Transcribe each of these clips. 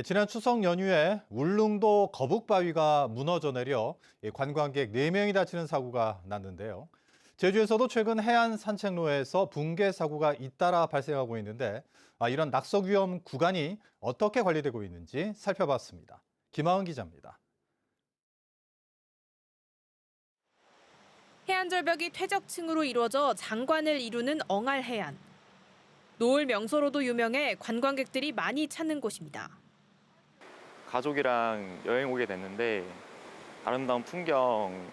지난 추석 연휴에 울릉도 거북바위가 무너져 내려 관광객 4명이 다치는 사고가 났는데요. 제주에서도 최근 해안 산책로에서 붕괴 사고가 잇따라 발생하고 있는데 이런 낙석 위험 구간이 어떻게 관리되고 있는지 살펴봤습니다. 김하은 기자입니다. 해안 절벽이 퇴적층으로 이루어져 장관을 이루는 엉알해안. 노을 명소로도 유명해 관광객들이 많이 찾는 곳입니다. 가족이랑 여행 오게 됐는데 아름다운 풍경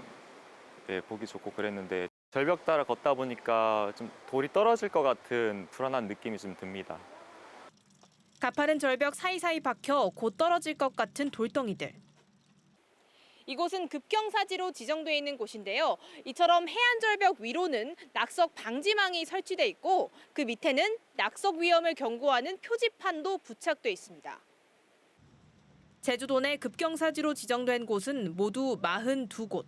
보기 좋고 그랬는데 절벽 따라 걷다 보니까 좀 돌이 떨어질 것 같은 불안한 느낌이 좀 듭니다. 가파른 절벽 사이사이 박혀 곧 떨어질 것 같은 돌덩이들. 이곳은 급경사지로 지정돼 있는 곳인데요. 이처럼 해안 절벽 위로는 낙석 방지망이 설치돼 있고 그 밑에는 낙석 위험을 경고하는 표지판도 부착돼 있습니다. 제주도 내 급경사지로 지정된 곳은 모두 42곳.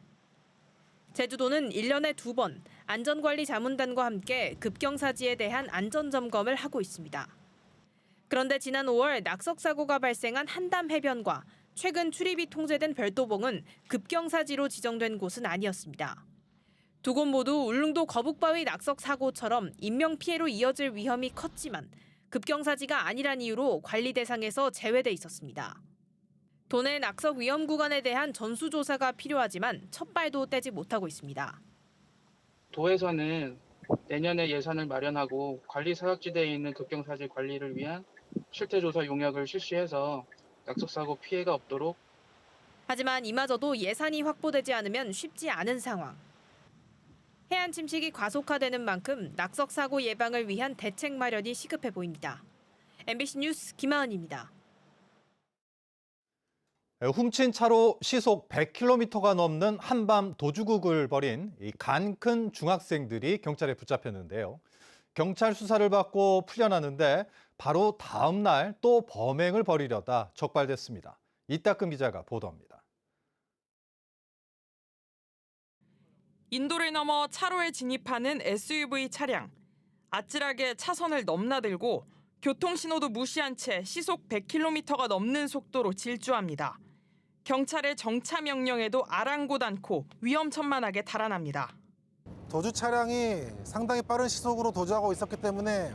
제주도는 1년에 2번 안전관리자문단과 함께 급경사지에 대한 안전점검을 하고 있습니다. 그런데 지난 5월 낙석 사고가 발생한 한담 해변과 최근 출입이 통제된 별도봉은 급경사지로 지정된 곳은 아니었습니다. 두 곳 모두 울릉도 거북바위 낙석 사고처럼 인명피해로 이어질 위험이 컸지만 급경사지가 아니란 이유로 관리 대상에서 제외돼 있었습니다. 도내 낙석 위험 구간에 대한 전수조사가 필요하지만 첫 발도 떼지 못하고 있습니다. 도에서는 내년에 예산을 마련하고 관리 사각지대에 있는 급경사지 관리를 위한 실태조사 용역을 실시해서 낙석사고 피해가 없도록. 하지만 이마저도 예산이 확보되지 않으면 쉽지 않은 상황. 해안 침식이 과속화되는 만큼 낙석 사고 예방을 위한 대책 마련이 시급해 보입니다. MBC 뉴스 김하은입니다. 훔친 차로 시속 100km가 넘는 한밤 도주국을 벌인 간 큰 중학생들이 경찰에 붙잡혔는데요. 경찰 수사를 받고 풀려나는데 바로 다음 날 또 범행을 벌이려다 적발됐습니다. 이따금 기자가 보도합니다. 인도를 넘어 차로에 진입하는 SUV 차량. 아찔하게 차선을 넘나들고 교통신호도 무시한 채 시속 100km가 넘는 속도로 질주합니다. 경찰의 정차 명령에도 아랑곳 않고 위험천만하게 달아납니다. 도주 차량이 상당히 빠른 시속으로 도주하고 있었기 때문에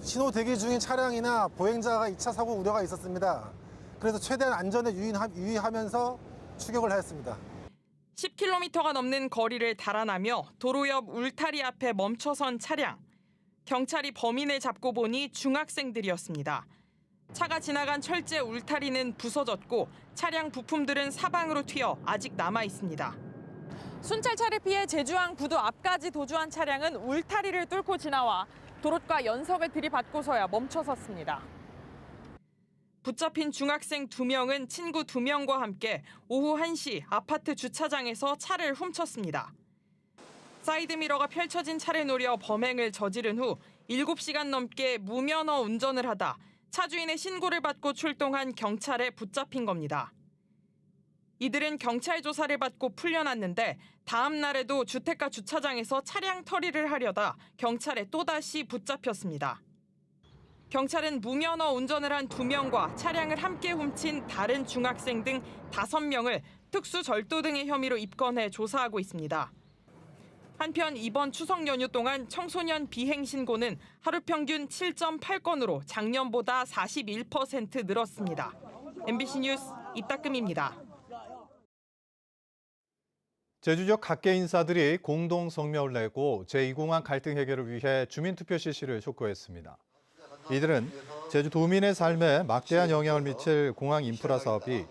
신호 대기 중인 차량이나 보행자가 2차 사고 우려가 있었습니다. 그래서 최대한 안전에 유의하면서 추격을 하였습니다. 10km가 넘는 거리를 달아나며 도로 옆 울타리 앞에 멈춰선 차량. 경찰이 범인을 잡고 보니 중학생들이었습니다. 차가 지나간 철제 울타리는 부서졌고 차량 부품들은 사방으로 튀어 아직 남아 있습니다. 순찰차를 피해 제주항 부두 앞까지 도주한 차량은 울타리를 뚫고 지나와 도로과 연석을 들이받고서야 멈춰섰습니다. 붙잡힌 중학생 2명은 친구 2명과 함께 오후 1시 아파트 주차장에서 차를 훔쳤습니다. 사이드미러가 펼쳐진 차를 노려 범행을 저지른 후 7시간 넘게 무면허 운전을 하다 차 주인의 신고를 받고 출동한 경찰에 붙잡힌 겁니다. 이들은 경찰 조사를 받고 풀려났는데 다음 날에도 주택가 주차장에서 차량 터리를 하려다 경찰에 또다시 붙잡혔습니다. 경찰은 무면허 운전을 한 2명과 차량을 함께 훔친 다른 중학생 등 5명을 특수절도 등의 혐의로 입건해 조사하고 있습니다. 한편 이번 추석 연휴 동안 청소년 비행 신고는 하루 평균 7.8건으로 작년보다 41% 늘었습니다. MBC 뉴스 이따금입니다. 제주 지역 각계 인사들이 공동 성명을 내고 제2공항 갈등 해결을 위해 주민투표 실시를 촉구했습니다. 이들은 제주도민의 삶에 막대한 영향을 미칠 공항 인프라 사업이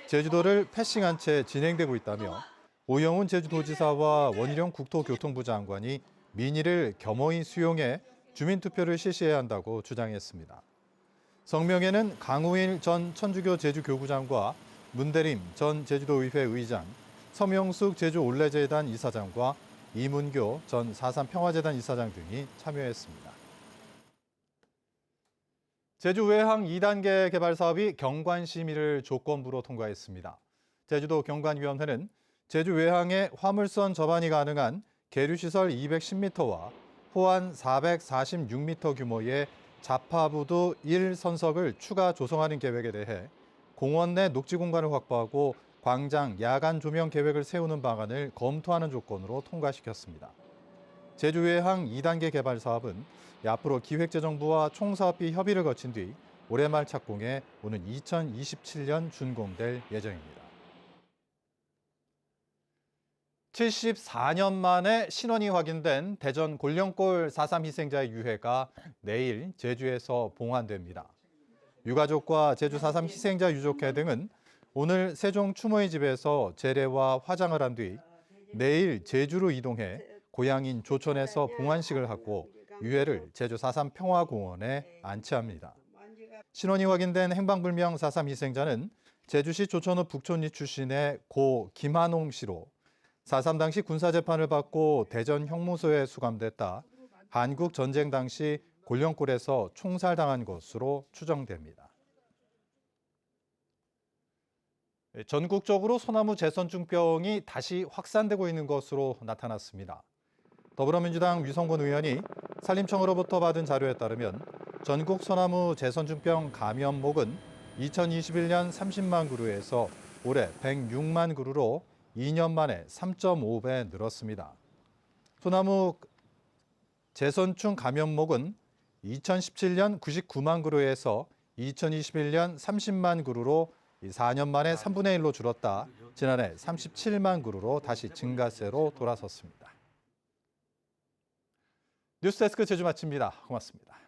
제주도를 패싱한 채 진행되고 있다며 오영훈 제주도지사와 원희룡 국토교통부 장관이 민의를 겸허히 수용해 주민투표를 실시해야 한다고 주장했습니다. 성명에는 강우일 전 천주교 제주교구장과 문대림 전 제주도의회 의장, 서명숙 제주올레재단 이사장과 이문교 전 4.3 평화재단 이사장 등이 참여했습니다. 제주 외항 2단계 개발 사업이 경관심의를 조건부로 통과했습니다. 제주도 경관위원회는 제주 외항에 화물선 접안이 가능한 계류시설 210m와 호안 446m 규모의 자파부두 1선석을 추가 조성하는 계획에 대해 공원 내 녹지 공간을 확보하고 광장 야간 조명 계획을 세우는 방안을 검토하는 조건으로 통과시켰습니다. 제주외항 2단계 개발 사업은 앞으로 기획재정부와 총사업비 협의를 거친 뒤 올해 말 착공해 오는 2027년 준공될 예정입니다. 74년 만에 신원이 확인된 대전 골령골 4.3 희생자의 유해가 내일 제주에서 봉환됩니다. 유가족과 제주 4.3 희생자 유족회 등은 오늘 세종 추모의 집에서 제례와 화장을 한 뒤 내일 제주로 이동해 고향인 조천에서 봉환식을 하고 유해를 제주 4.3 평화공원에 안치합니다. 신원이 확인된 행방불명 4.3 희생자는 제주시 조천읍 북촌리 출신의 고 김한홍 씨로 4.3 당시 군사재판을 받고 대전 형무소에 수감됐다 한국 전쟁 당시 골령골에서 총살당한 것으로 추정됩니다. 전국적으로 소나무 재선충병이 다시 확산되고 있는 것으로 나타났습니다. 더불어민주당 유성권 의원이 산림청으로부터 받은 자료에 따르면 전국 소나무 재선충병 감염목은 2021년 30만 그루에서 올해 106만 그루로 2년 만에 3.5배 늘었습니다. 소나무 재선충 감염목은 2017년 99만 그루에서 2021년 30만 그루로 4년 만에 3분의 1로 줄었다 지난해 37만 그루로 다시 증가세로 돌아섰습니다. 뉴스데스크 제주 마칩니다. 고맙습니다.